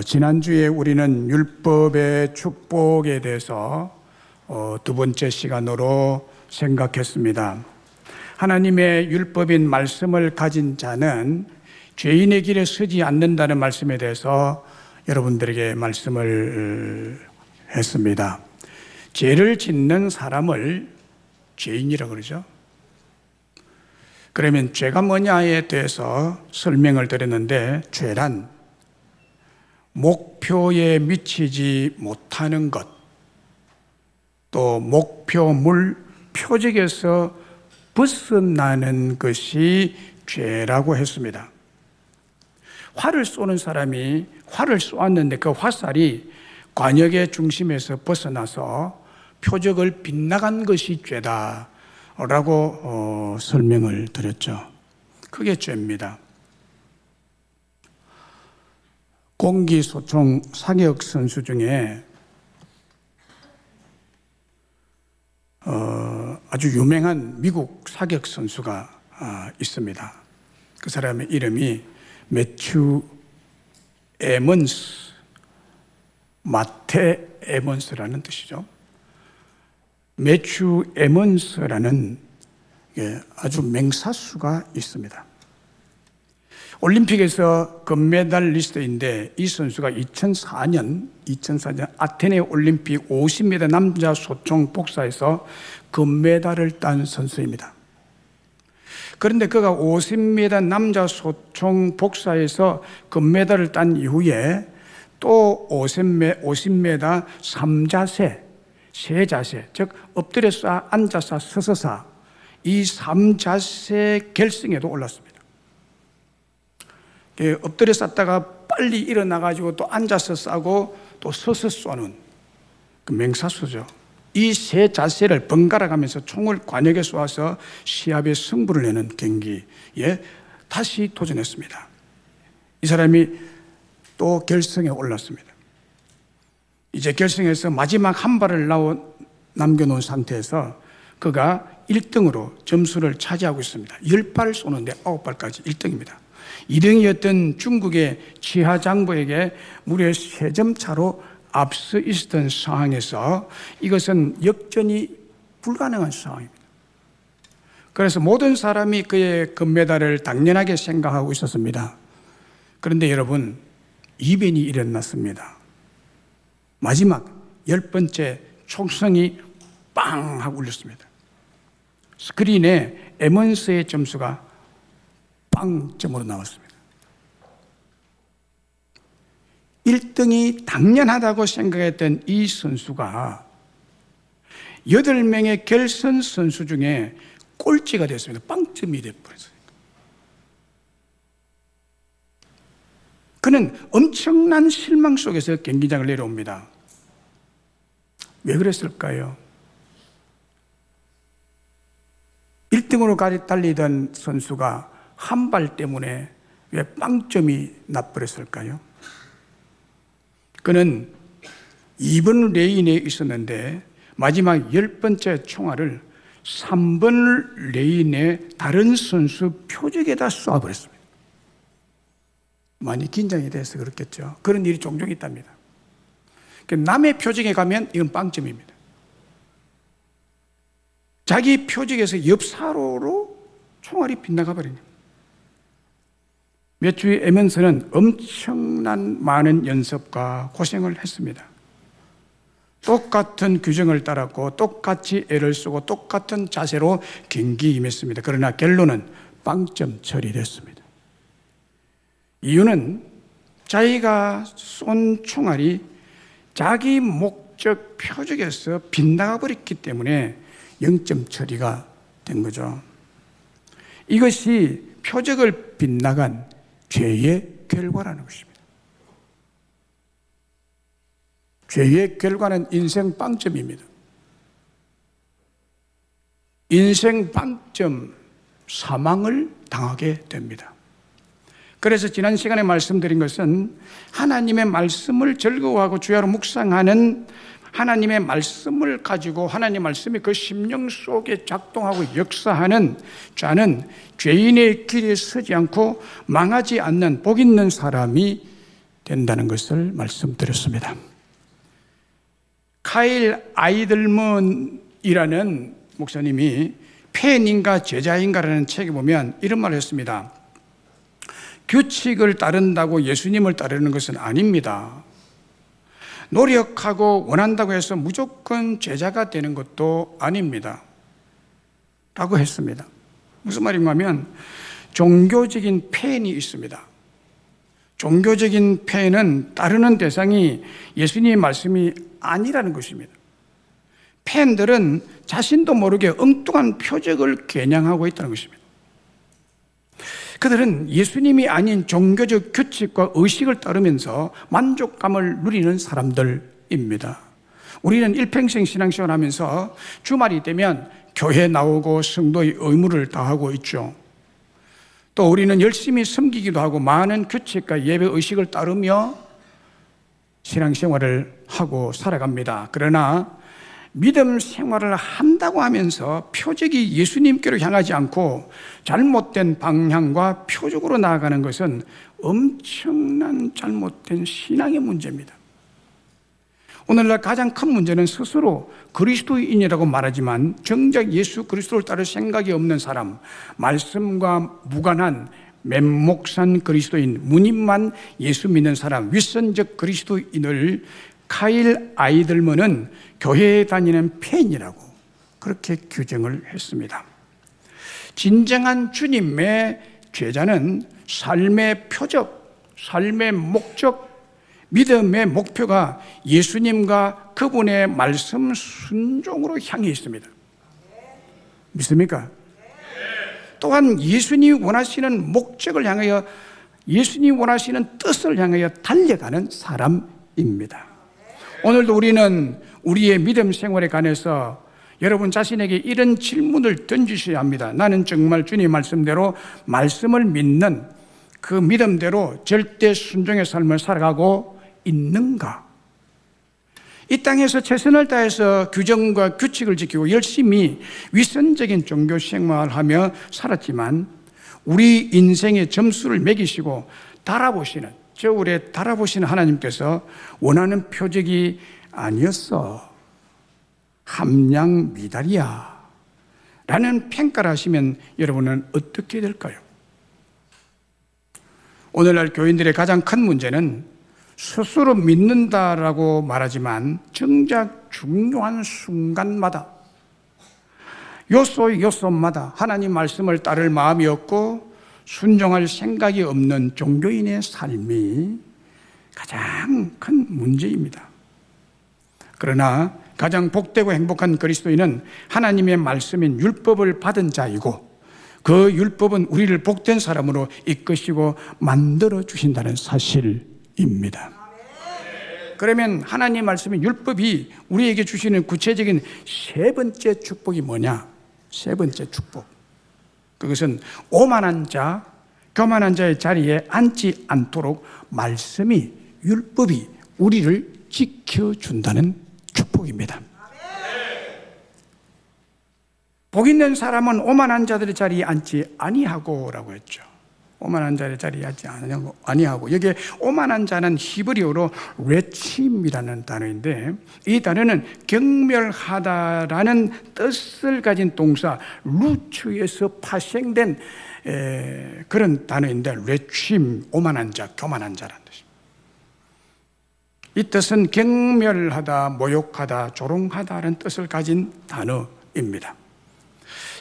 지난주에 우리는 율법의 축복에 대해서 두 번째 시간으로 생각했습니다. 하나님의 율법인 말씀을 가진 자는 죄인의 길에 서지 않는다는 말씀에 대해서 여러분들에게 말씀을 했습니다. 죄를 짓는 사람을 죄인이라고 그러죠. 그러면 죄가 뭐냐에 대해서 설명을 드렸는데, 죄란 목표에 미치지 못하는 것, 또 목표물 표적에서 벗어나는 것이 죄라고 했습니다. 활을 쏘는 사람이 활을 쏘았는데 그 화살이 관역의 중심에서 벗어나서 표적을 빗나간 것이 죄다라고 설명을 드렸죠. 그게 죄입니다. 공기소총 사격 선수 중에 아주 유명한 미국 사격 선수가 있습니다. 그 사람의 이름이 매튜 에먼스, 마테 에먼스라는 뜻이죠. 매튜 에먼스라는 아주 맹사수가 있습니다. 올림픽에서 금메달리스트인데 이 선수가 2004년 아테네 올림픽 50m 남자 소총 복사에서 금메달을 딴 선수입니다. 그런데 그가 50m 남자 소총 복사에서 금메달을 딴 이후에 또 50m 3자세, 세 자세, 즉 엎드려서 앉아서 서서 이 3자세 결승에도 올랐습니다. 엎드려 쌌다가 빨리 일어나가지고 또 앉아서 싸고 또 서서 쏘는 그 맹사수죠. 이 세 자세를 번갈아 가면서 총을 관역에 쏘아서 시합의 승부를 내는 경기에 다시 도전했습니다. 이 사람이 또 결승에 올랐습니다. 이제 결승에서 마지막 한 발을 남겨놓은 상태에서 그가 1등으로 점수를 차지하고 있습니다. 10발을 쏘는데 9발까지 1등입니다. 2등이었던 중국의 치하장보에게 무려 3점 차로 앞서 있었던 상황에서 이것은 역전이 불가능한 상황입니다. 그래서 모든 사람이 그의 금메달을 당연하게 생각하고 있었습니다. 그런데 여러분, 이변이 일어났습니다. 마지막 10번째 총성이 빵 하고 울렸습니다. 스크린에 에먼스의 점수가 빵점으로 나왔습니다. 1등이 당연하다고 생각했던 이 선수가 8명의 결선 선수 중에 꼴찌가 됐습니다. 빵점이 되어버렸어요. 그는 엄청난 실망 속에서 경기장을 내려옵니다. 왜 그랬을까요? 1등으로 달리던 선수가 한 발 때문에 왜 빵점이 나버렸을까요? 그는 2번 레인에 있었는데 마지막 10번째 총알을 3번 레인의 다른 선수 표적에다 쏴버렸습니다. 많이 긴장이 돼서 그렇겠죠. 그런 일이 종종 있답니다. 남의 표적에 가면 이건 빵점입니다. 자기 표적에서 옆사로로 총알이 빗나가 버립니다. 매튜 에먼스는 엄청난 많은 연습과 고생을 했습니다. 똑같은 규정을 따랐고 똑같이 애를 쓰고 똑같은 자세로 경기에 임했습니다. 그러나 결론은 빵점 처리됐습니다. 이유는 자기가 쏜 총알이 자기 목적 표적에서 빗나가 버렸기 때문에 0점 처리가 된 거죠. 이것이 표적을 빗나간 죄의 결과라는 것입니다. 죄의 결과는 인생 빵점입니다. 인생 빵점, 사망을 당하게 됩니다. 그래서 지난 시간에 말씀드린 것은 하나님의 말씀을 즐거워하고 주야로 묵상하는 하나님의 말씀을 가지고 하나님의 말씀이 그 심령 속에 작동하고 역사하는 자는 죄인의 길에 서지 않고 망하지 않는 복 있는 사람이 된다는 것을 말씀드렸습니다. 카일 아이들먼이라는 목사님이 팬인가 제자인가라는 책에 보면 이런 말을 했습니다. 규칙을 따른다고 예수님을 따르는 것은 아닙니다. 노력하고 원한다고 해서 무조건 제자가 되는 것도 아닙니다. 라고 했습니다. 무슨 말인가 하면 종교적인 팬이 있습니다. 종교적인 팬은 따르는 대상이 예수님의 말씀이 아니라는 것입니다. 팬들은 자신도 모르게 엉뚱한 표적을 겨냥하고 있다는 것입니다. 그들은 예수님이 아닌 종교적 규칙과 의식을 따르면서 만족감을 누리는 사람들입니다. 우리는 일평생 신앙생활을 하면서 주말이 되면 교회 나오고 성도의 의무를 다하고 있죠. 또 우리는 열심히 섬기기도 하고 많은 규칙과 예배 의식을 따르며 신앙생활을 하고 살아갑니다. 그러나 믿음 생활을 한다고 하면서 표적이 예수님께로 향하지 않고 잘못된 방향과 표적으로 나아가는 것은 엄청난 잘못된 신앙의 문제입니다. 오늘날 가장 큰 문제는 스스로 그리스도인이라고 말하지만 정작 예수 그리스도를 따를 생각이 없는 사람, 말씀과 무관한 맨목산 그리스도인, 무늬만 예수 믿는 사람, 윗선적 그리스도인을 카일 아이들먼은 교회에 다니는 팬이라고 그렇게 규정을 했습니다. 진정한 주님의 제자는 삶의 표적, 삶의 목적, 믿음의 목표가 예수님과 그분의 말씀 순종으로 향해 있습니다. 믿습니까? 또한 예수님이 원하시는 목적을 향하여, 예수님이 원하시는 뜻을 향하여 달려가는 사람입니다. 오늘도 우리는 우리의 믿음 생활에 관해서 여러분 자신에게 이런 질문을 던지셔야 합니다. 나는 정말 주님 말씀대로 말씀을 믿는 그 믿음대로 절대 순종의 삶을 살아가고 있는가? 이 땅에서 최선을 다해서 규정과 규칙을 지키고 열심히 위선적인 종교 생활하며 살았지만 우리 인생의 점수를 매기시고 달아보시는, 저울에 달아보시는 하나님께서 원하는 표적이 아니었어, 함량 미달이야 라는 평가를 하시면 여러분은 어떻게 될까요? 오늘날 교인들의 가장 큰 문제는 스스로 믿는다라고 말하지만 정작 중요한 순간마다 요소마다 하나님 말씀을 따를 마음이 없고 순종할 생각이 없는 종교인의 삶이 가장 큰 문제입니다. 그러나 가장 복되고 행복한 그리스도인은 하나님의 말씀인 율법을 받은 자이고 그 율법은 우리를 복된 사람으로 이끄시고 만들어 주신다는 사실입니다. 그러면 하나님 말씀인 율법이 우리에게 주시는 구체적인 세 번째 축복이 뭐냐? 세 번째 축복, 그것은 오만한 자, 교만한 자의 자리에 앉지 않도록 말씀이, 율법이 우리를 지켜준다는 축복입니다. 복 있는 사람은 오만한 자들의 자리에 앉지 아니하고 라고 했죠. 오만한 자의 자리에 앉지 아니하고, 여기에 오만한 자는 히브리어로 레침이라는 단어인데 이 단어는 경멸하다라는 뜻을 가진 동사 루츠에서 파생된 그런 단어인데, 레침, 오만한 자, 교만한 자라는 뜻입니다. 이 뜻은 경멸하다, 모욕하다, 조롱하다라는 뜻을 가진 단어입니다.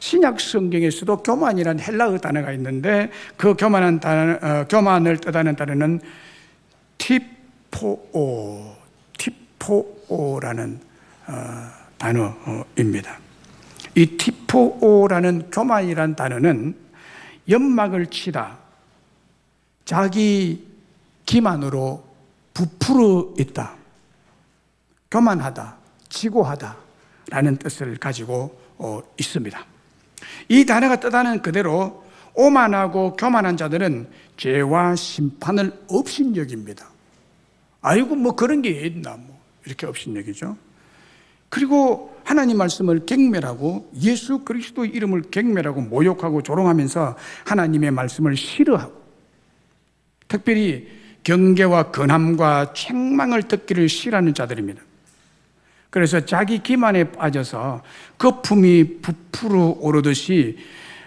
신약 성경에서도 교만이라는 헬라어 단어가 있는데 그 교만한 단어, 교만을 뜻하는 단어는 티포오라는 단어입니다. 이 티포오라는 교만이라는 단어는 연막을 치다, 자기 기만으로 부풀어 있다, 교만하다, 지고하다 라는 뜻을 가지고 있습니다. 이 단어가 뜻하는 그대로 오만하고 교만한 자들은 죄와 심판을 업신여깁니다. 아이고 뭐 그런 게 있나 뭐 이렇게 업신여기죠. 그리고 하나님 말씀을 경멸하고 예수 그리스도 이름을 경멸하고 모욕하고 조롱하면서 하나님의 말씀을 싫어하고, 특별히 경계와 근함과 책망을 듣기를 싫어하는 자들입니다. 그래서 자기 기만에 빠져서 거품이 부풀어 오르듯이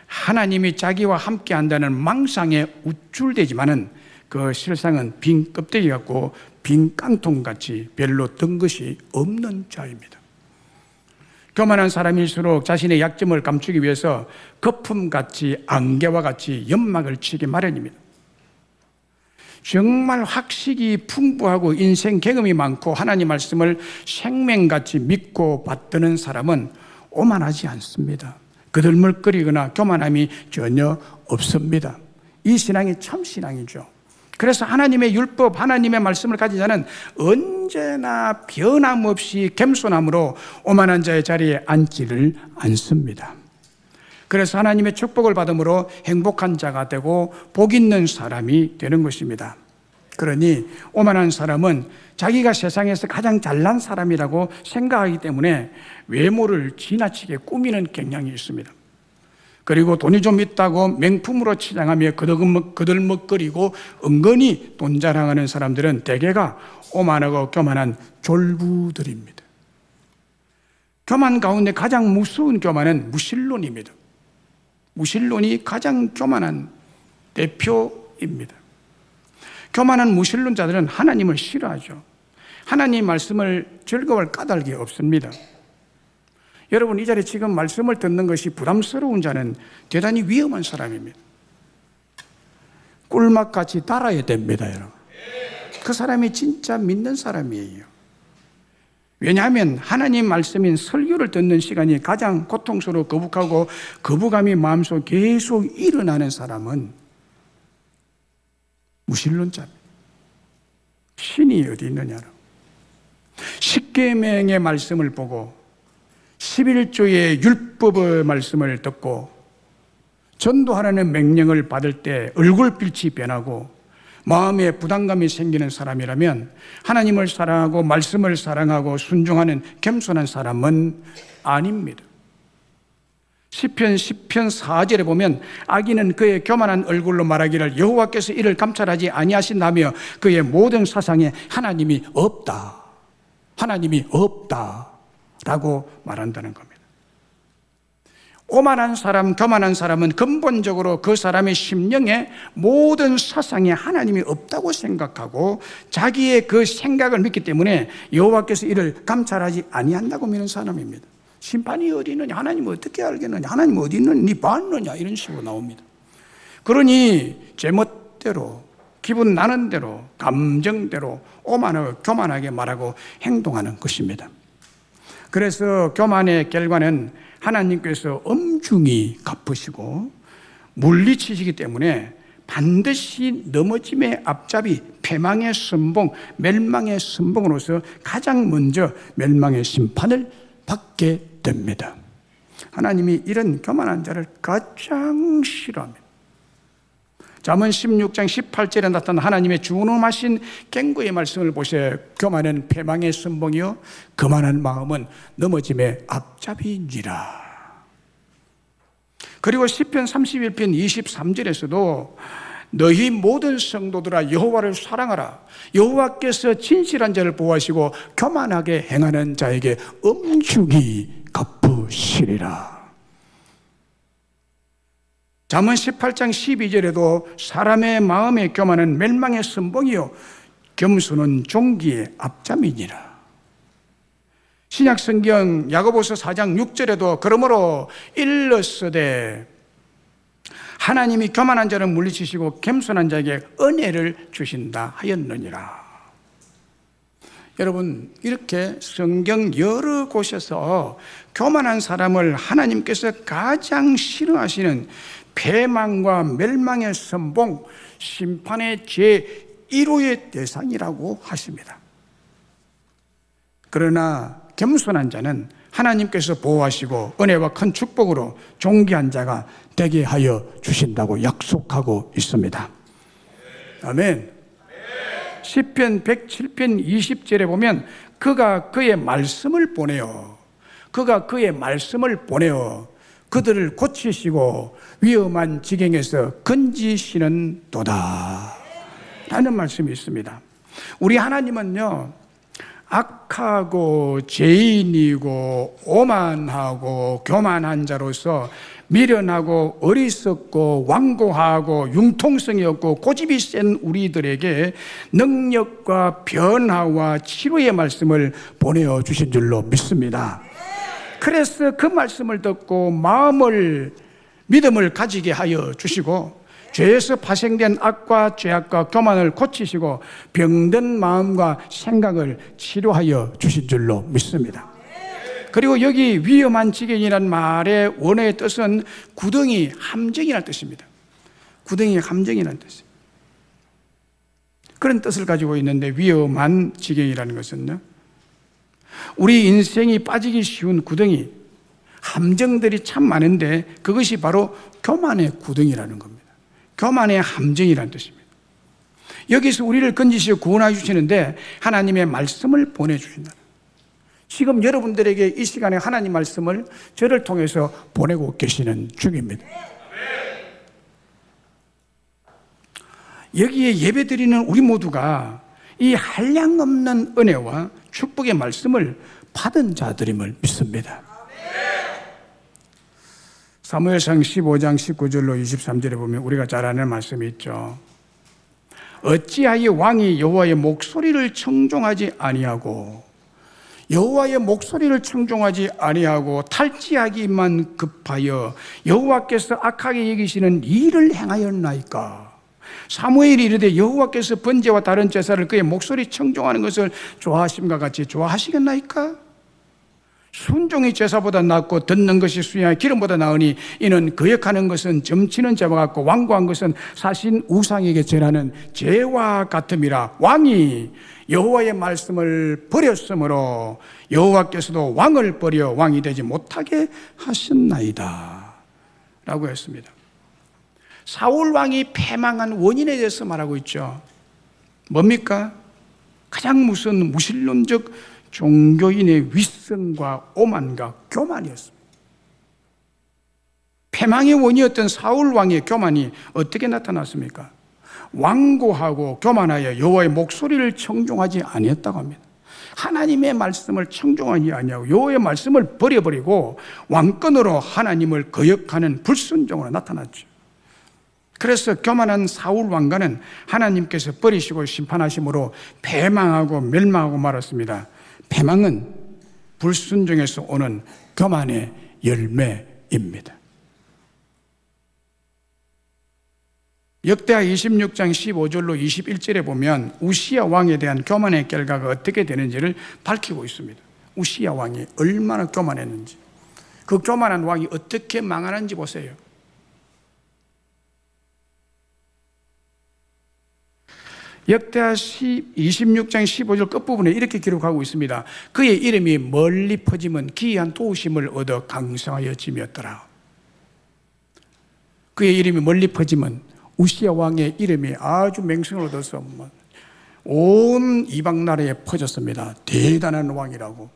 하나님이 자기와 함께 한다는 망상에 우쭐대지만은 그 실상은 빈 껍데기 같고 빈 깡통같이 별로 든 것이 없는 자입니다. 교만한 사람일수록 자신의 약점을 감추기 위해서 거품같이 안개와 같이 연막을 치기 마련입니다. 정말 학식이 풍부하고 인생 경험이 많고 하나님 말씀을 생명같이 믿고 받드는 사람은 오만하지 않습니다. 그들물거리거나 교만함이 전혀 없습니다. 이 신앙이 참 신앙이죠. 그래서 하나님의 율법, 하나님의 말씀을 가진 자는 언제나 변함없이 겸손함으로 오만한 자의 자리에 앉지를 않습니다. 그래서 하나님의 축복을 받음으로 행복한 자가 되고 복 있는 사람이 되는 것입니다. 그러니 오만한 사람은 자기가 세상에서 가장 잘난 사람이라고 생각하기 때문에 외모를 지나치게 꾸미는 경향이 있습니다. 그리고 돈이 좀 있다고 명품으로 치장하며 거들먹거리고 은근히 돈 자랑하는 사람들은 대개가 오만하고 교만한 졸부들입니다. 교만 가운데 가장 무서운 교만은 무신론입니다. 무신론이 가장 교만한 대표입니다. 교만한 무신론자들은 하나님을 싫어하죠. 하나님 말씀을 즐거워할 까닭이 없습니다. 여러분, 이 자리에 지금 말씀을 듣는 것이 부담스러운 자는 대단히 위험한 사람입니다. 꿀맛같이 달아야 됩니다, 여러분. 그 사람이 진짜 믿는 사람이에요. 왜냐하면 하나님 말씀인 설교를 듣는 시간이 가장 고통스러워 거북하고 거부감이 마음속에 계속 일어나는 사람은 무신론자입니다. 신이 어디 있느냐로. 십계명의 말씀을 보고 11조의 율법의 말씀을 듣고 전도하라는 명령을 받을 때 얼굴빛이 변하고 마음에 부담감이 생기는 사람이라면 하나님을 사랑하고 말씀을 사랑하고 순종하는 겸손한 사람은 아닙니다. 시편 4절에 보면 악인은 그의 교만한 얼굴로 말하기를 여호와께서 이를 감찰하지 아니하신다며 그의 모든 사상에 하나님이 없다, 하나님이 없다 라고 말한다는 겁니다. 오만한 사람, 교만한 사람은 근본적으로 그 사람의 심령에 모든 사상에 하나님이 없다고 생각하고 자기의 그 생각을 믿기 때문에 여호와께서 이를 감찰하지 아니한다고 믿는 사람입니다. 심판이 어디 있느냐, 하나님 어떻게 알겠느냐, 하나님 어디 있느냐, 니 봤느냐, 이런 식으로 나옵니다. 그러니 제멋대로, 기분 나는 대로, 감정대로 오만하고 교만하게 말하고 행동하는 것입니다. 그래서 교만의 결과는 하나님께서 엄중히 갚으시고 물리치시기 때문에 반드시 넘어짐의 앞잡이, 패망의 선봉, 멸망의 선봉으로서 가장 먼저 멸망의 심판을 받게 됩니다. 하나님이 이런 교만한 자를 가장 싫어합니다. 잠언 16장 18절에 나타난 하나님의 준엄하신 경고의 말씀을 보세요. 교만은 패망의 선봉이요 거만한 마음은 넘어짐의 앞잡이니라. 그리고 시편 31편 23절에서도 너희 모든 성도들아 여호와를 사랑하라. 여호와께서 진실한 자를 보호하시고 교만하게 행하는 자에게 엄중히 갚으시리라. 잠언 18장 12절에도 사람의 마음의 교만은 멸망의 선봉이요 겸손은 종기의 앞잠이니라. 신약성경 야고보서 4장 6절에도 그러므로 일렀으되 하나님이 교만한 자를 물리치시고 겸손한 자에게 은혜를 주신다 하였느니라. 여러분, 이렇게 성경 여러 곳에서 교만한 사람을 하나님께서 가장 싫어하시는 패망과 멸망의 선봉, 심판의 제1호의 대상이라고 하십니다. 그러나 겸손한 자는 하나님께서 보호하시고 은혜와 큰 축복으로 존귀한 자가 되게 하여 주신다고 약속하고 있습니다. 아멘. 시편 107편 20절에 보면 그가 그의 말씀을 보내어 그가 그의 말씀을 보내어 그들을 고치시고 위험한 지경에서 건지시는 도다 라는 말씀이 있습니다. 우리 하나님은요, 악하고 죄인이고 오만하고 교만한 자로서 미련하고 어리석고 완고하고 융통성이 없고 고집이 센 우리들에게 능력과 변화와 치료의 말씀을 보내어 주신 줄로 믿습니다. 그래서 그 말씀을 듣고 믿음을 가지게 하여 주시고 죄에서 파생된 악과 죄악과 교만을 고치시고 병든 마음과 생각을 치료하여 주신 줄로 믿습니다. 그리고 여기 위험한 지경이라는 말의 원어의 뜻은 구덩이, 함정이라는 뜻입니다. 구덩이, 함정이라는 뜻입니다. 그런 뜻을 가지고 있는데 위험한 지경이라는 것은요, 우리 인생이 빠지기 쉬운 구덩이, 함정들이 참 많은데 그것이 바로 교만의 구덩이라는 겁니다. 교만의 함정이라는 뜻입니다. 여기서 우리를 건지시고 구원해 주시는데 하나님의 말씀을 보내주신다. 지금 여러분들에게 이 시간에 하나님 말씀을 저를 통해서 보내고 계시는 중입니다. 여기에 예배드리는 우리 모두가 이 한량없는 은혜와 축복의 말씀을 받은 자들임을 믿습니다. 사무엘상 15장 19절로 23절에 보면 우리가 잘 아는 말씀이 있죠. 어찌하여 왕이 여호와의 목소리를 청종하지 아니하고 여호와의 목소리를 청종하지 아니하고 탈취하기만 급하여 여호와께서 악하게 여기시는 일을 행하였나이까. 사무엘이 이르되 여호와께서 번제와 다른 제사를 그의 목소리 청종하는 것을 좋아하심과 같이 좋아하시겠나이까? 순종이 제사보다 낫고 듣는 것이 수양의 기름보다 나으니 이는 거역하는 것은 점치는 죄와 같고 완고한 것은 사신 우상에게 절하는 죄와 같음이라. 왕이 여호와의 말씀을 버렸으므로 여호와께서도 왕을 버려 왕이 되지 못하게 하셨나이다 라고 했습니다. 사울 왕이 패망한 원인에 대해서 말하고 있죠. 뭡니까? 가장 무신론적 종교인의 위선과 오만과 교만이었습니다. 패망의 원이었던 사울 왕의 교만이 어떻게 나타났습니까? 완고하고 교만하여 여호와의 목소리를 청종하지 아니했다고 합니다. 하나님의 말씀을 청종하지 아니하고 여호와의 말씀을 버려버리고 왕권으로 하나님을 거역하는 불순종으로 나타났죠. 그래서 교만한 사울 왕가는 하나님께서 버리시고 심판하심으로 패망하고 멸망하고 말았습니다. 패망은 불순종에서 오는 교만의 열매입니다. 역대하 26장 15절로 21절에 보면 우시야 왕에 대한 교만의 결과가 어떻게 되는지를 밝히고 있습니다. 우시야 왕이 얼마나 교만했는지, 그 교만한 왕이 어떻게 망하는지 보세요. 역대하 26장 15절 끝부분에 이렇게 기록하고 있습니다. 그의 이름이 멀리 퍼지면 기이한 도우심을 얻어 강성하여짐이었더라. 그의 이름이 멀리 퍼지면 우시야 왕의 이름이 아주 맹성을 얻어서 온 이방 나라에 퍼졌습니다. 대단한 왕이라고.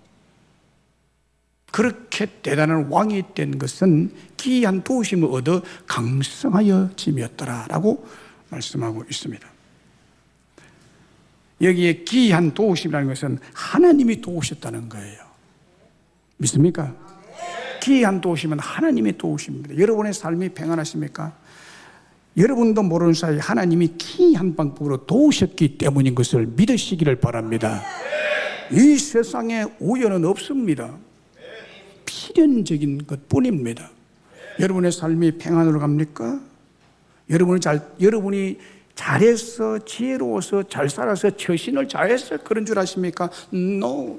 그렇게 대단한 왕이 된 것은 기이한 도우심을 얻어 강성하여짐이었더라 라고 말씀하고 있습니다. 여기에 기이한 도우심이라는 것은 하나님이 도우셨다는 거예요. 믿습니까? 기이한 도우심은 하나님의 도우심입니다. 여러분의 삶이 평안하십니까? 여러분도 모르는 사이에 하나님이 기이한 방법으로 도우셨기 때문인 것을 믿으시기를 바랍니다. 이 세상에 우연은 없습니다. 필연적인 것뿐입니다. 여러분의 삶이 평안으로 갑니까? 여러분이 잘해서 지혜로워서 잘 살아서 처신을 잘해서 그런 줄 아십니까? No.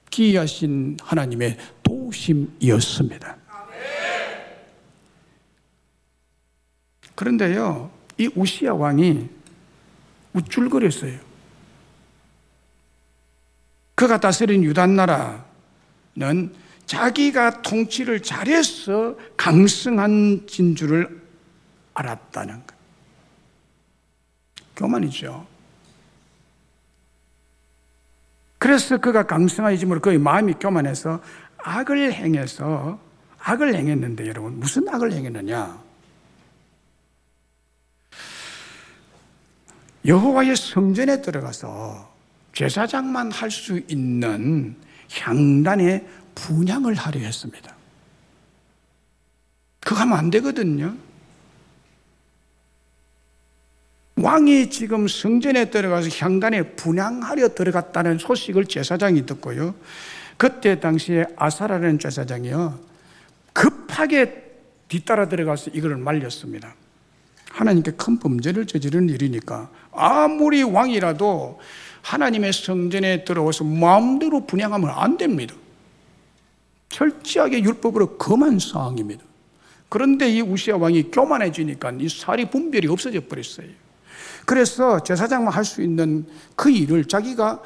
기이하신 하나님의 도우심이었습니다. 그런데요, 이 우시야 왕이 우쭐거렸어요. 그가 다스린 유다 나라는 자기가 통치를 잘해서 강성한 진주를 알았다는 것. 교만이죠. 그래서 그가 강성하지만 그의 마음이 교만해서 악을 행했는데, 여러분 무슨 악을 행했느냐? 여호와의 성전에 들어가서 제사장만 할 수 있는 향단의 분향을 하려 했습니다. 그거 하면 안 되거든요. 왕이 지금 성전에 들어가서 향단에 분향하려 들어갔다는 소식을 제사장이 듣고요, 그때 당시에 아사라는 제사장이요, 급하게 뒤따라 들어가서 이걸 말렸습니다. 하나님께 큰 범죄를 저지르는 일이니까 아무리 왕이라도 하나님의 성전에 들어와서 마음대로 분향하면 안 됩니다. 철저하게 율법으로 금한 사항입니다. 그런데 이 우시야 왕이 교만해지니까 이 사리 분별이 없어져 버렸어요. 그래서 제사장만 할 수 있는 그 일을 자기가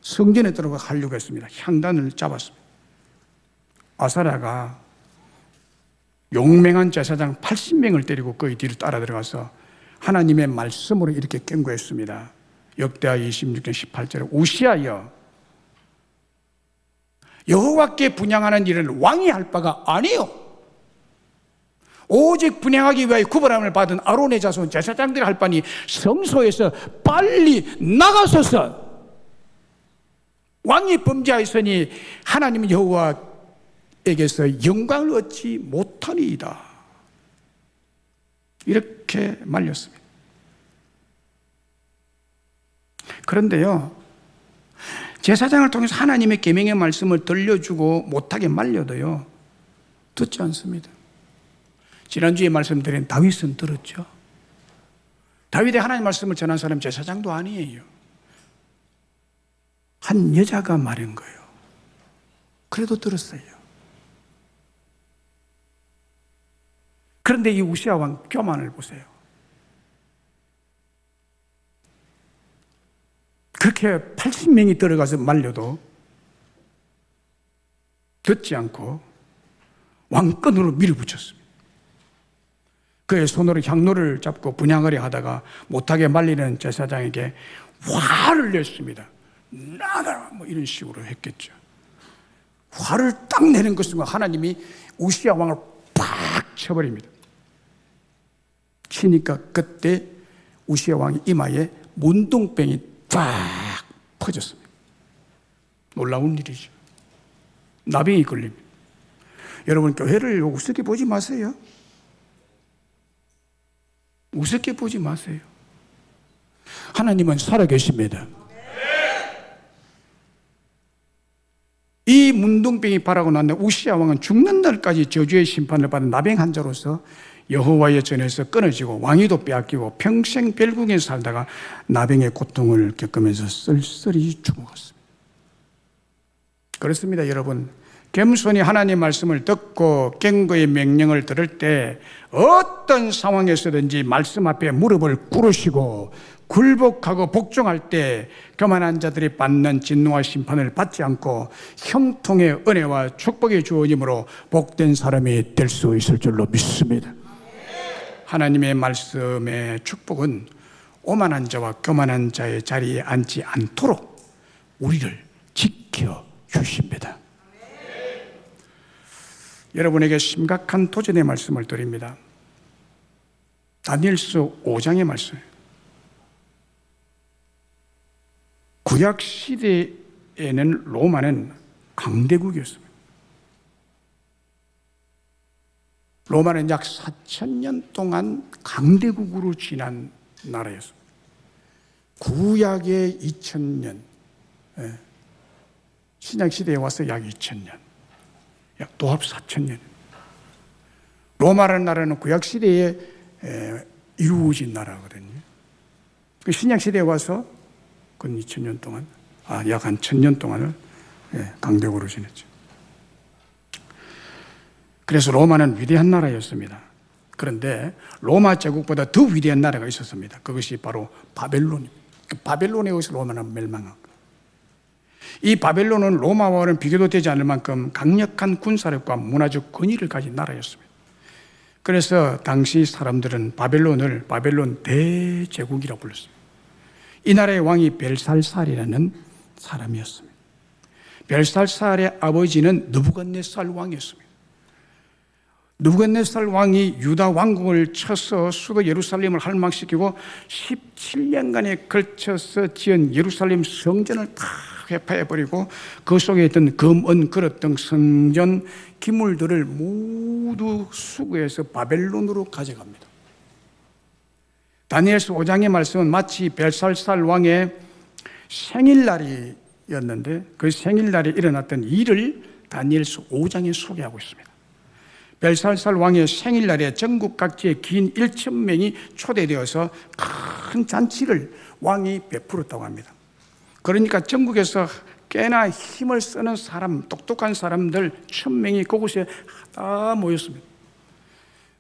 성전에 들어가 하려고 했습니다. 향단을 잡았습니다. 아사라가 용맹한 제사장 80명을 데리고 그의 뒤를 따라 들어가서 하나님의 말씀으로 이렇게 경고했습니다. 역대하 26장 18절에 우시야여, 여호와께 분향하는 일은 왕이 할 바가 아니요, 오직 분향하기 위하여 구별함을 받은 아론의 자손 제사장들이 할 바니 성소에서 빨리 나가소서. 왕이 범죄하였으니 하나님 여호와에게서 영광을 얻지 못하니이다. 이렇게 말렸습니다. 그런데요, 제사장을 통해서 하나님의 계명의 말씀을 들려주고 못하게 말려도요, 듣지 않습니다. 지난주에 말씀드린 다윗은 들었죠. 다윗의 하나님 말씀을 전한 사람 제사장도 아니에요. 한 여자가 말한 거예요. 그래도 들었어요. 그런데 이 우시야 왕 교만을 보세요. 그렇게 80명이 들어가서 말려도 듣지 않고 왕끈으로 밀어붙였습니다. 그의 손으로 향로를 잡고 분향하려 하다가 못하게 말리는 제사장에게 화를 냈습니다. 나가라, 뭐 이런 식으로 했겠죠. 화를 딱 내는 것은 하나님이 우시야 왕을 팍 쳐버립니다. 치니까 그때 우시야 왕의 이마에 문둥병이 쫙 퍼졌습니다. 놀라운 일이죠. 나병이 걸립니다. 여러분, 교회를 우습게 보지 마세요. 우습게 보지 마세요. 하나님은 살아계십니다. 이 문둥병이 발하고 난 뒤 우시야 왕은 죽는 날까지 저주의 심판을 받은 나병 환자로서 여호와의 전에서 끊어지고 왕위도 빼앗기고 평생 별궁에 살다가 나병의 고통을 겪으면서 쓸쓸히 죽어갔습니다. 그렇습니다, 여러분. 겸손히 하나님 말씀을 듣고 경고의 명령을 들을 때 어떤 상황에서든지 말씀 앞에 무릎을 꿇으시고 굴복하고 복종할 때 교만한 자들이 받는 진노와 심판을 받지 않고 형통의 은혜와 축복이 주어짐으로 복된 사람이 될 수 있을 줄로 믿습니다. 하나님의 말씀의 축복은 오만한 자와 교만한 자의 자리에 앉지 않도록 우리를 지켜주십니다. 여러분에게 심각한 도전의 말씀을 드립니다. 다니엘서 5장의 말씀이에요. 구약 시대에는 로마는 강대국이었습니다. 로마는 약 4,000년 동안 강대국으로 지난 나라였습니다. 구약의 2,000년, 신약 시대에 와서 약 2,000년, 약 도합 4,000년. 로마라는 나라는 구약 시대에 이루어진 나라거든요. 신약 시대에 와서 근 2,000년 동안, 약 한 1,000년 동안을 강대국으로 지냈죠. 그래서 로마는 위대한 나라였습니다. 그런데 로마 제국보다 더 위대한 나라가 있었습니다. 그것이 바로 바벨론입니다. 바벨론에 의해서 로마는 멸망한 거예요. 이 바벨론은 로마와는 비교도 되지 않을 만큼 강력한 군사력과 문화적 권위를 가진 나라였습니다. 그래서 당시 사람들은 바벨론을 바벨론 대제국이라고 불렀어요. 이 나라의 왕이 벨살살이라는 사람이었습니다. 벨살살의 아버지는 느부갓네살 왕이었습니다. 느부갓네살 왕이 유다 왕국을 쳐서 수도 예루살렘을 할망시키고 17년간에 걸쳐서 지은 예루살렘 성전을 다 회파해버리고 그 속에 있던 금, 은, 그릇 등 성전 기물들을 모두 수거해서 바벨론으로 가져갑니다. 다니엘서 5장의 말씀은 마치 벨살살 왕의 생일날이었는데 그 생일날에 일어났던 일을 다니엘서 5장에 소개하고 있습니다. 벨살살 왕의 생일날에 전국 각지의 긴 1,000명이 초대되어서 큰 잔치를 왕이 베풀었다고 합니다. 그러니까 전국에서 꽤나 힘을 쓰는 사람, 똑똑한 사람들 1,000명이 그곳에 다 모였습니다.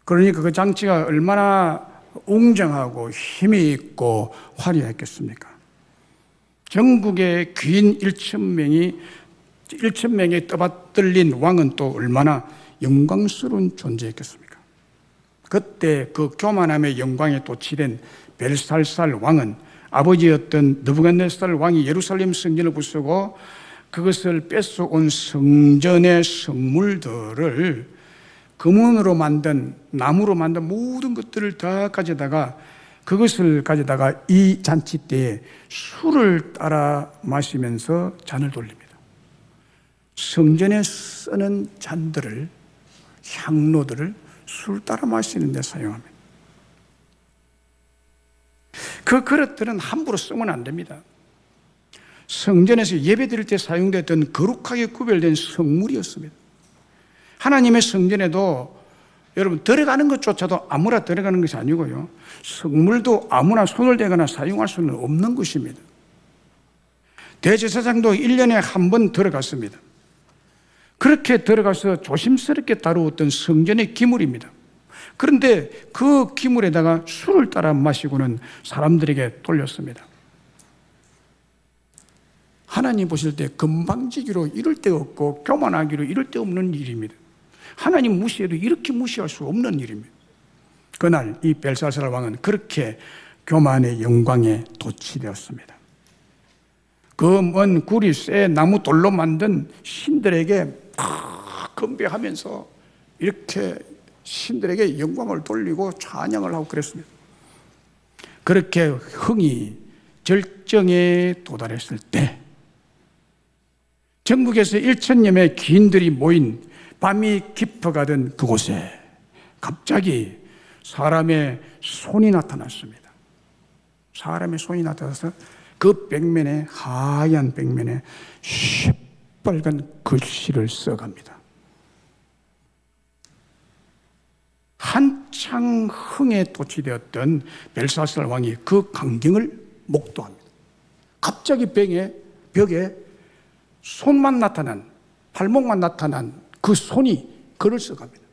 그러니까 그 잔치가 얼마나 웅장하고 힘이 있고 화려했겠습니까? 전국의 귀인 1,000명이 떠받들린 왕은 또 얼마나 영광스러운 존재였겠습니까? 그때 그 교만함의 영광에 도취된 벨살살 왕은 아버지였던 느부갓네살 왕이 예루살렘 성전을 부수고 그것을 뺏어온 성전의 성물들을 금으로 만든, 나무로 만든 모든 것들을 다 가져다가 그것을 가져다가 이 잔치 때에 술을 따라 마시면서 잔을 돌립니다. 성전에 쓰는 잔들을, 향로들을 술 따라 마시는 데 사용합니다. 그 그릇들은 함부로 쓰면 안 됩니다. 성전에서 예배 드릴 때 사용됐던 거룩하게 구별된 성물이었습니다. 하나님의 성전에도 여러분 들어가는 것조차도 아무나 들어가는 것이 아니고요, 성물도 아무나 손을 대거나 사용할 수는 없는 것입니다. 대제사장도 1년에 한 번 들어갔습니다. 그렇게 들어가서 조심스럽게 다루었던 성전의 기물입니다. 그런데 그 기물에다가 술을 따라 마시고는 사람들에게 돌렸습니다. 하나님 보실 때 건방지기로 이럴 데 없고 교만하기로 이럴 데 없는 일입니다. 하나님 무시해도 이렇게 무시할 수 없는 일입니다. 그날 이 벨사살 왕은 그렇게 교만의 영광에 도취되었습니다. 그 먼 구리, 쇠, 나무, 돌로 만든 신들에게 건배하면서 이렇게 신들에게 영광을 돌리고 찬양을 하고 그랬습니다. 그렇게 흥이 절정에 도달했을 때 전국에서 1,000여 명의 귀인들이 모인 밤이 깊어가던 그곳에 갑자기 사람의 손이 나타났습니다. 사람의 손이 나타나서 그 벽면에, 하얀 벽면에 시뻘건 글씨를 써갑니다. 한창 흥에 도취되었던 벨사살 왕이 그 광경을 목도합니다. 갑자기 벽에 손만 나타난, 발목만 나타난 그 손이 글을 써갑니다.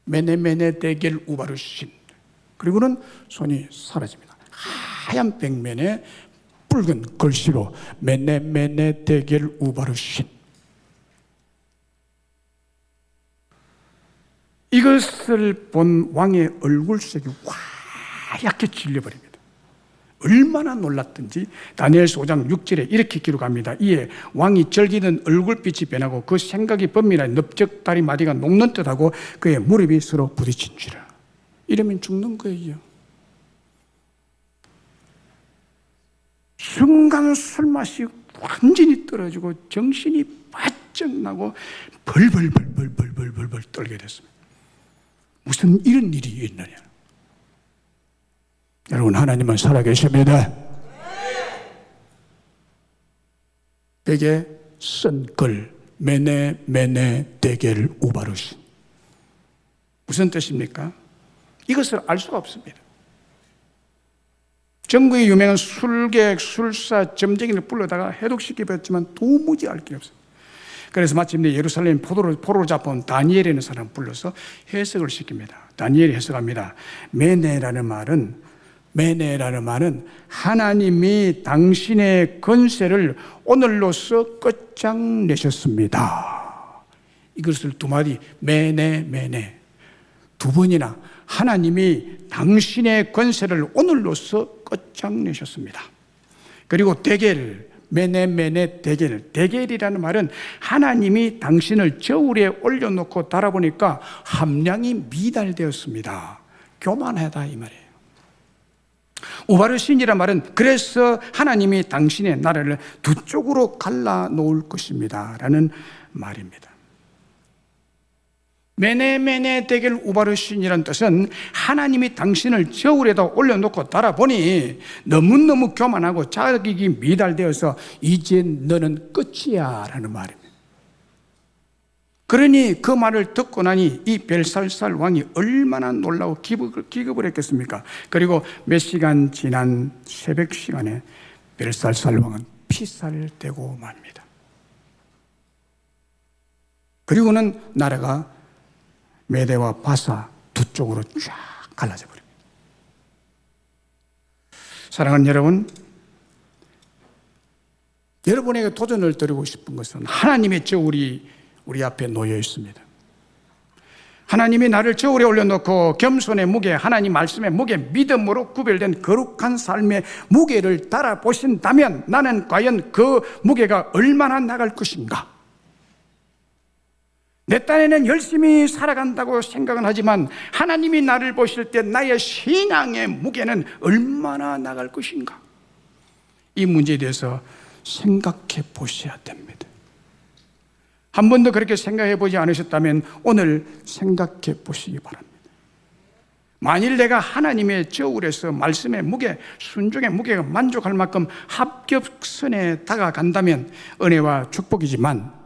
메네메네 데겔 우바르신. 그리고는 손이 사라집니다. 하얀 벽면에 붉은 글씨로 메네메네 데겔 우바르신. 이것을 본 왕의 얼굴색이 화얗게 질려버립니다. 얼마나 놀랐든지 다니엘서 5장 6절에 이렇게 기록합니다. 이에 왕이 절기는 얼굴빛이 변하고 그 생각이 번민하여 넓적다리 마디가 녹는 듯하고 그의 무릎이 서로 부딪힌지라. 이러면 죽는 거예요. 순간 술맛이 완전히 떨어지고 정신이 바짝 나고 벌벌 떨게 됐습니다. 무슨 이런 일이 있느냐. 여러분, 하나님은 살아계십니다. 벽에 쓴 글 메네 데겔 우바르신. 무슨 뜻입니까? 이것을 알 수가 없습니다. 전국에 유명한 술객, 술사, 점쟁이를 불러다가 해독시켜봤지만 도무지 알 길이 없어요. 그래서 마침내 예루살렘 포로로 잡아온 다니엘이라는 사람을 불러서 해석을 시킵니다. 다니엘이 해석합니다. 메네라는 말은 메네라는 말은 하나님이 당신의 권세를 오늘로서 끝장내셨습니다. 이것을 두 마디 메네 메네 두 번이나 하나님이 당신의 권세를 오늘로서 끝장내셨습니다. 그리고 데겔 메네 메네 데겔 데겔이라는 말은 하나님이 당신을 저울에 올려놓고 달아보니까 함량이 미달되었습니다. 교만하다 이 말이에요. 우바르신이란 말은 그래서 하나님이 당신의 나라를 두 쪽으로 갈라놓을 것입니다 라는 말입니다. 메네메네 데겔 우바르신이라는 뜻은 하나님이 당신을 저울에다 올려놓고 달아보니 너무너무 교만하고 자격이 미달되어서 이제 너는 끝이야 라는 말입니다. 그러니 그 말을 듣고 나니 이 벨살살 왕이 얼마나 놀라고 기겁을 했겠습니까? 그리고 몇 시간 지난 새벽 시간에 벨살살 왕은 피살되고 맙니다. 그리고는 나라가 메대와 바사 두 쪽으로 쫙 갈라져 버립니다. 사랑하는 여러분, 여러분에게 도전을 드리고 싶은 것은 하나님의 저울이 우리 앞에 놓여 있습니다. 하나님이 나를 저울에 올려놓고 겸손의 무게, 하나님 말씀의 무게, 믿음으로 구별된 거룩한 삶의 무게를 달아보신다면 나는 과연 그 무게가 얼마나 나갈 것인가? 내 딴에는 열심히 살아간다고 생각은 하지만 하나님이 나를 보실 때 나의 신앙의 무게는 얼마나 나갈 것인가? 이 문제에 대해서 생각해 보셔야 됩니다. 한 번도 그렇게 생각해 보지 않으셨다면 오늘 생각해 보시기 바랍니다. 만일 내가 하나님의 저울에서 말씀의 무게, 순종의 무게가 만족할 만큼 합격선에 다가간다면 은혜와 축복이지만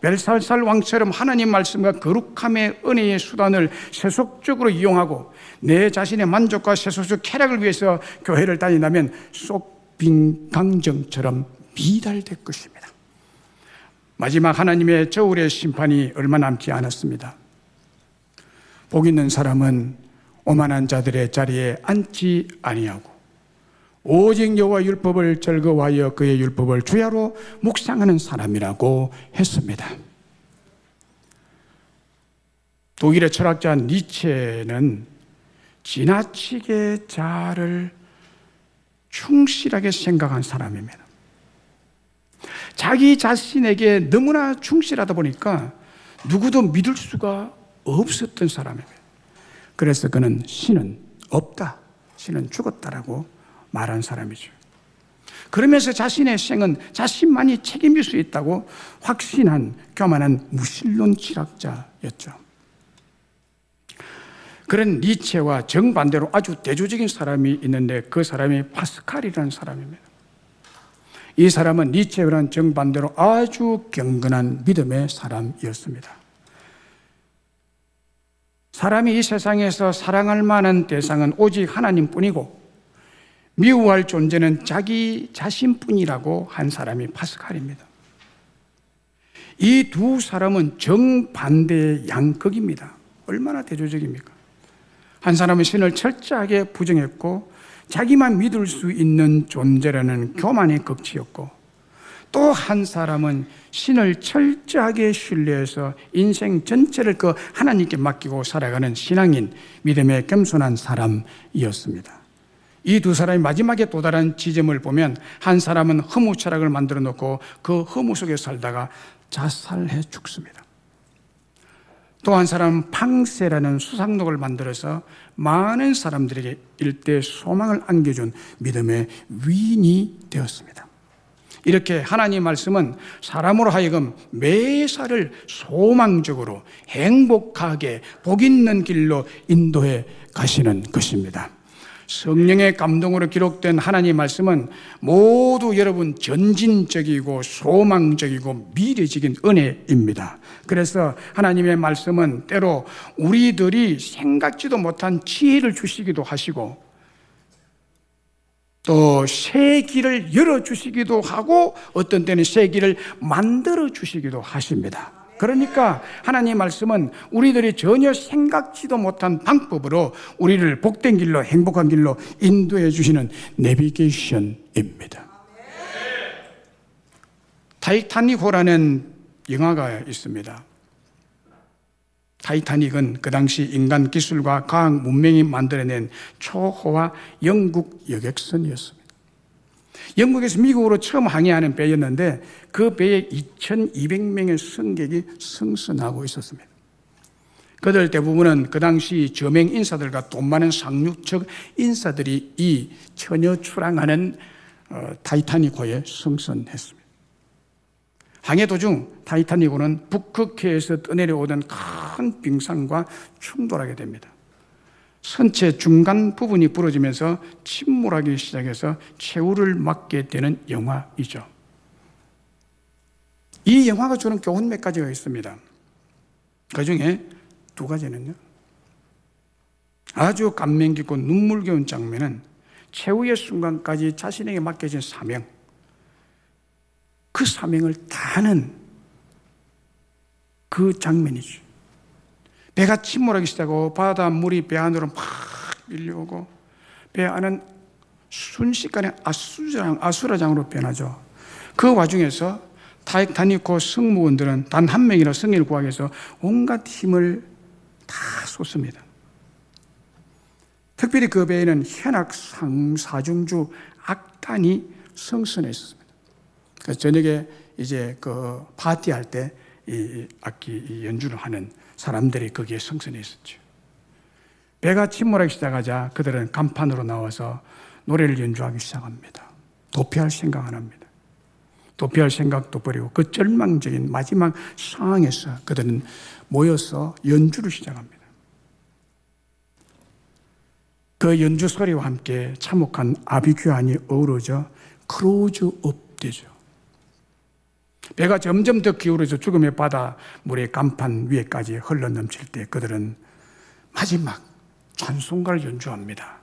벨살살 왕처럼 하나님 말씀과 거룩함의 은혜의 수단을 세속적으로 이용하고 내 자신의 만족과 세속적 쾌락을 위해서 교회를 다닌다면 쏙빈 강정처럼 미달될 것입니다. 마지막 하나님의 저울의 심판이 얼마 남지 않았습니다. 복 있는 사람은 오만한 자들의 자리에 앉지 아니하고 오직 여호와 율법을 즐거워하여 그의 율법을 주야로 묵상하는 사람이라고 했습니다. 독일의 철학자 니체는 지나치게 자아를 충실하게 생각한 사람입니다. 자기 자신에게 너무나 충실하다 보니까 누구도 믿을 수가 없었던 사람입니다. 그래서 그는 신은 없다, 신은 죽었다라고 말한 사람이죠. 그러면서 자신의 생은 자신만이 책임질 수 있다고 확신한 교만한 무신론 철학자였죠. 그런 니체와 정반대로 아주 대조적인 사람이 있는데 그 사람이 파스칼이라는 사람입니다. 이 사람은 니체와는 정반대로 아주 경건한 믿음의 사람이었습니다. 사람이 이 세상에서 사랑할 만한 대상은 오직 하나님뿐이고 미워할 존재는 자기 자신뿐이라고 한 사람이 파스칼입니다. 이 두 사람은 정반대의 양극입니다. 얼마나 대조적입니까? 한 사람은 신을 철저하게 부정했고 자기만 믿을 수 있는 존재라는 교만의 극치였고 또 한 사람은 신을 철저하게 신뢰해서 인생 전체를 그 하나님께 맡기고 살아가는 신앙인, 믿음의 겸손한 사람이었습니다. 이 두 사람이 마지막에 도달한 지점을 보면 한 사람은 허무 철학을 만들어 놓고 그 허무 속에 살다가 자살해 죽습니다. 또 한 사람은 팡세라는 수상록을 만들어서 많은 사람들에게 일대 소망을 안겨준 믿음의 위인이 되었습니다. 이렇게 하나님의 말씀은 사람으로 하여금 매사를 소망적으로 행복하게 복 있는 길로 인도해 가시는 것입니다. 성령의 감동으로 기록된 하나님의 말씀은 모두 여러분 전진적이고 소망적이고 미래적인 은혜입니다. 그래서 하나님의 말씀은 때로 우리들이 생각지도 못한 지혜를 주시기도 하시고 또 새 길을 열어주시기도 하고 어떤 때는 새 길을 만들어 주시기도 하십니다. 그러니까 하나님의 말씀은 우리들이 전혀 생각지도 못한 방법으로 우리를 복된 길로, 행복한 길로 인도해 주시는 내비게이션입니다. 타이타닉호라는 영화가 있습니다. 타이타닉은 그 당시 인간 기술과 과학 문명이 만들어낸 초호화 영국 여객선이었습니다. 영국에서 미국으로 처음 항해하는 배였는데 그 배에 2,200명의 승객이 승선하고 있었습니다. 그들 대부분은 그 당시 저명 인사들과 돈 많은 상류층 인사들이 이 처녀 출항하는 타이타닉호에 승선했습니다. 항해 도중 타이타닉호는 북극해에서 떠내려오던 큰 빙산과 충돌하게 됩니다. 선체 중간 부분이 부러지면서 침몰하기 시작해서 최후를 맞게 되는 영화이죠. 이 영화가 주는 교훈 몇 가지가 있습니다. 그 중에 두 가지는요, 아주 감명 깊고 눈물겨운 장면은 최후의 순간까지 자신에게 맡겨진 사명, 그 사명을 다하는 그 장면이죠. 배가 침몰하기 시작하고 바닷물이 배 안으로 막 밀려오고 배 안은 순식간에 아수라장으로 변하죠. 그 와중에서 타이타닉호 승무원들은 단 한 명이라 승리를 구하기 위해서 온갖 힘을 다 쏟습니다. 특별히 그 배에는 현악 상사중주 악단이 승선했습니다. 그래서 저녁에 이제 그 파티할 때 이 악기 연주를 하는 사람들이 거기에 승선해 있었죠. 배가 침몰하기 시작하자 그들은 간판으로 나와서 노래를 연주하기 시작합니다. 도피할 생각 안 합니다. 도피할 생각도 버리고 그 절망적인 마지막 상황에서 그들은 모여서 연주를 시작합니다. 그 연주 소리와 함께 참혹한 아비규환이 어우러져 클로즈업 되죠. 배가 점점 더 기울어져 죽음의 바다 물의 간판 위에까지 흘러넘칠 때 그들은 마지막 찬송가를 연주합니다.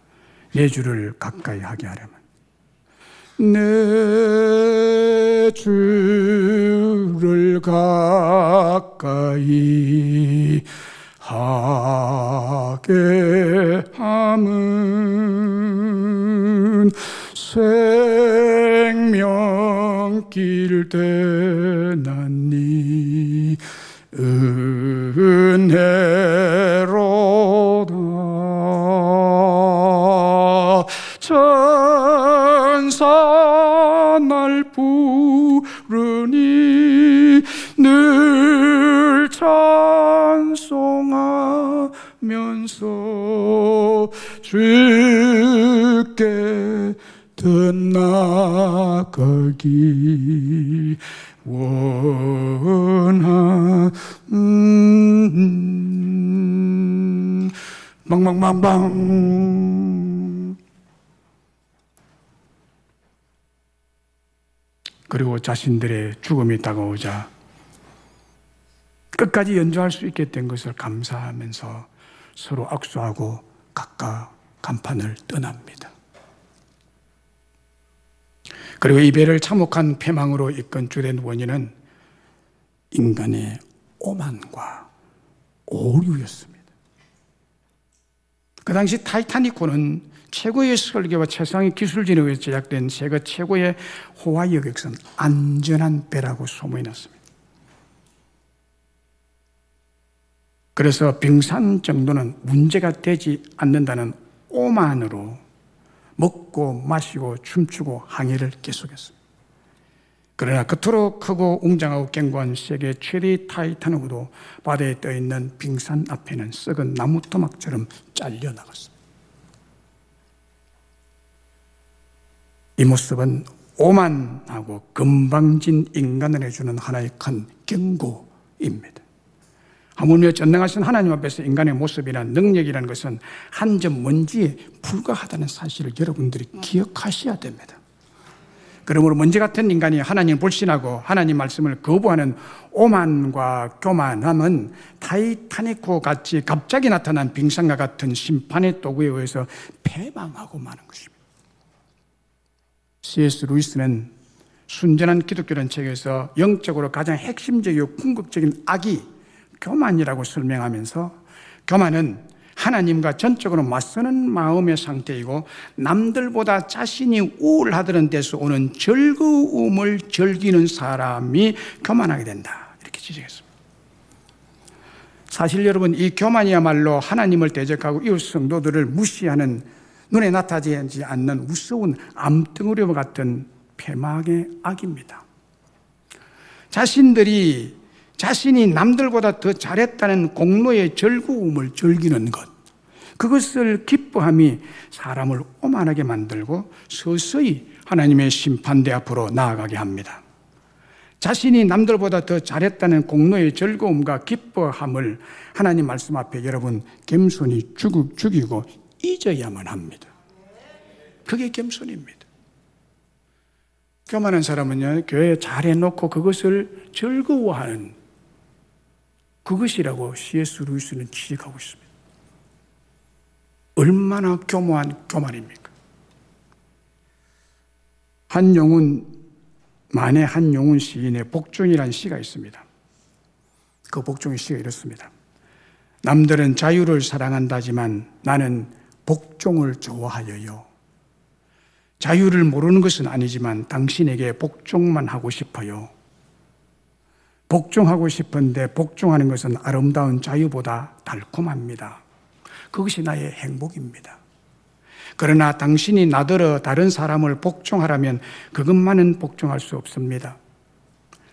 내 주를 가까이 하게 하려면 내 주를 가까이 하게 함은 생명길 떠났니 은혜로다. 천사 날 부르니 늘 찬송하면서 주께 더 나아가기 원하는 방방방방. 그리고 자신들의 죽음이 다가오자 끝까지 연주할 수 있게 된 것을 감사하면서 서로 악수하고 각각 간판을 떠납니다. 그리고 이 배를 참혹한 패망으로 이끈 주된 원인은 인간의 오만과 오류였습니다. 그 당시 타이타닉호는 최고의 설계와 최상의 기술 진흥에 제작된 세계 최고의 호화 여객선 안전한 배라고 소문이 났습니다. 그래서 빙산 정도는 문제가 되지 않는다는 오만으로 먹고 마시고 춤추고 항해를 계속했습니다. 그러나 그토록 크고 웅장하고 견고한 세계 최대의 타이타닉호도 바다에 떠있는 빙산 앞에는 썩은 나무 토막처럼 잘려나갔습니다. 이 모습은 오만하고 건방진 인간을 해주는 하나의 큰 경고입니다. 하물며 전능하신 하나님 앞에서 인간의 모습이나 능력이라는 것은 한 점 먼지에 불과하다는 사실을 여러분들이 기억하셔야 됩니다. 그러므로 먼지 같은 인간이 하나님을 불신하고 하나님 말씀을 거부하는 오만과 교만함은 타이타닉호 같이 갑자기 나타난 빙산과 같은 심판의 도구에 의해서 패망하고 마는 것입니다. C.S. 루이스는 순전한 기독교라는 책에서 영적으로 가장 핵심적이고 궁극적인 악이 교만이라고 설명하면서, 교만은 하나님과 전적으로 맞서는 마음의 상태이고 남들보다 자신이 우월하다는 데서 오는 즐거움을 즐기는 사람이 교만하게 된다, 이렇게 지적했습니다. 사실 여러분, 이 교만이야말로 하나님을 대적하고 이웃 성도들을 무시하는, 눈에 나타나지 않는 무서운 암덩어리와 같은 패망의 악입니다. 자신이 남들보다 더 잘했다는 공로의 즐거움을 즐기는 것, 그것을 기뻐함이 사람을 오만하게 만들고 서서히 하나님의 심판대 앞으로 나아가게 합니다. 자신이 남들보다 더 잘했다는 공로의 즐거움과 기뻐함을 하나님 말씀 앞에 여러분 겸손히 죽이고 잊어야만 합니다. 그게 겸손입니다. 교만한 사람은요, 교회에 잘해놓고 그것을 즐거워하는, 그것이라고 C.S. 루이스는 지적하고 있습니다. 얼마나 교모한 교만입니까? 만해 한용운 시인의 복종이라는 시가 있습니다. 그 복종의 시가 이렇습니다. 남들은 자유를 사랑한다지만 나는 복종을 좋아하여요. 자유를 모르는 것은 아니지만 당신에게 복종만 하고 싶어요. 복종하고 싶은데 복종하는 것은 아름다운 자유보다 달콤합니다. 그것이 나의 행복입니다. 그러나 당신이 나더러 다른 사람을 복종하라면 그것만은 복종할 수 없습니다.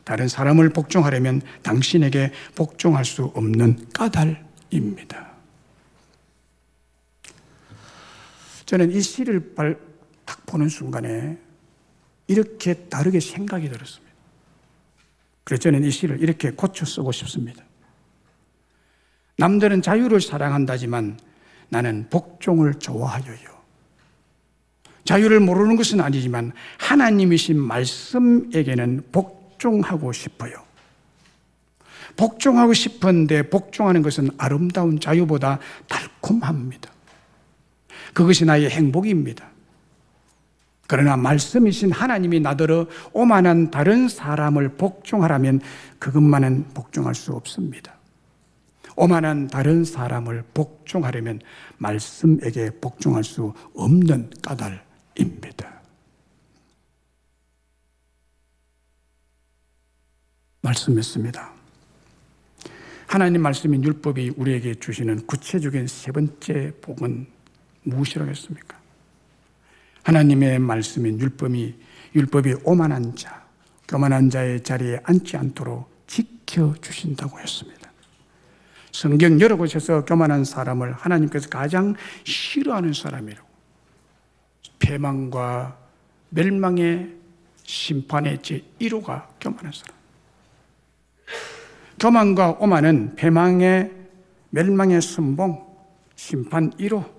다른 사람을 복종하려면 당신에게 복종할 수 없는 까닭입니다. 저는 이 시를 딱 보는 순간에 이렇게 다르게 생각이 들었습니다. 그래서 저는 이 시를 이렇게 고쳐 쓰고 싶습니다. 남들은 자유를 사랑한다지만 나는 복종을 좋아하여요. 자유를 모르는 것은 아니지만 하나님이신 말씀에게는 복종하고 싶어요. 복종하고 싶은데 복종하는 것은 아름다운 자유보다 달콤합니다. 그것이 나의 행복입니다. 그러나 말씀이신 하나님이 나더러 오만한 다른 사람을 복종하라면 그것만은 복종할 수 없습니다. 오만한 다른 사람을 복종하려면 말씀에게 복종할 수 없는 까닭입니다. 말씀했습니다. 하나님 말씀인 율법이 우리에게 주시는 구체적인 세 번째 복은 무엇이라고 했습니까? 하나님의 말씀인 율법이 오만한 자, 교만한 자의 자리에 앉지 않도록 지켜주신다고 했습니다. 성경 여러 곳에서 교만한 사람을 하나님께서 가장 싫어하는 사람이라고, 패망과 멸망의 심판의 제1호가 교만한 사람. 교만과 오만은 패망의 멸망의 선봉, 심판 1호.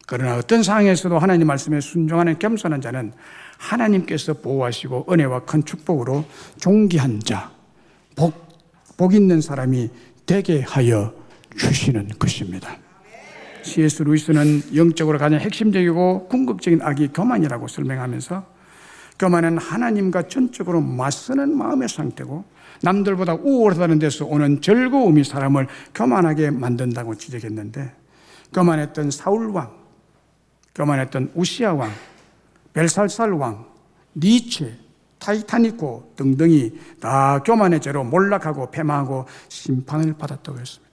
그러나 어떤 상황에서도 하나님 말씀에 순종하는 겸손한 자는 하나님께서 보호하시고 은혜와 큰 축복으로 존귀한 자, 복 있는 사람이 되게 하여 주시는 것입니다. C.S. 루이스는 영적으로 가장 핵심적이고 궁극적인 악이 교만이라고 설명하면서, 교만은 하나님과 전적으로 맞서는 마음의 상태고 남들보다 우월하다는 데서 오는 즐거움이 사람을 교만하게 만든다고 지적했는데, 교만했던 사울왕, 교만했던 우시아 왕, 벨살살 왕, 니체, 타이타닉호 등등이 다 교만의 죄로 몰락하고 패망하고 심판을 받았다고 했습니다.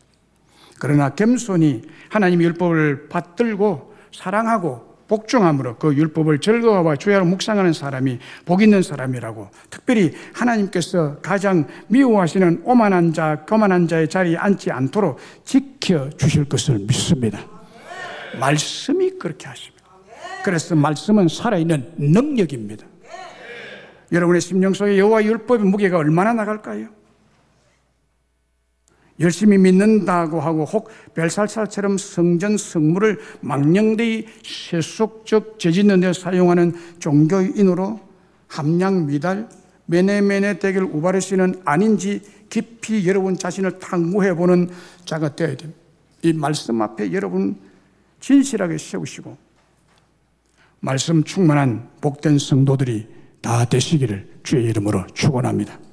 그러나 겸손히 하나님의 율법을 받들고 사랑하고 복종함으로 그 율법을 즐거워하고 주야로 묵상하는 사람이 복 있는 사람이라고, 특별히 하나님께서 가장 미워하시는 오만한 자, 교만한 자의 자리에 앉지 않도록 지켜주실 것을 믿습니다. 말씀이 그렇게 하십니다. 그래서 말씀은 살아있는 능력입니다. 여러분의 심령 속에 여호와 율법의 무게가 얼마나 나갈까요? 열심히 믿는다고 하고 혹 벨살살처럼 성전 성물을 망령되이 세속적 재짓는 데 사용하는 종교인으로 함량 미달 메네메네 대결 우바르시는 아닌지 깊이 여러분 자신을 탐구해보는 자가 되어야 됩니다. 이 말씀 앞에 여러분 진실하게 세우시고 말씀 충만한 복된 성도들이 다 되시기를 주의 이름으로 축원합니다.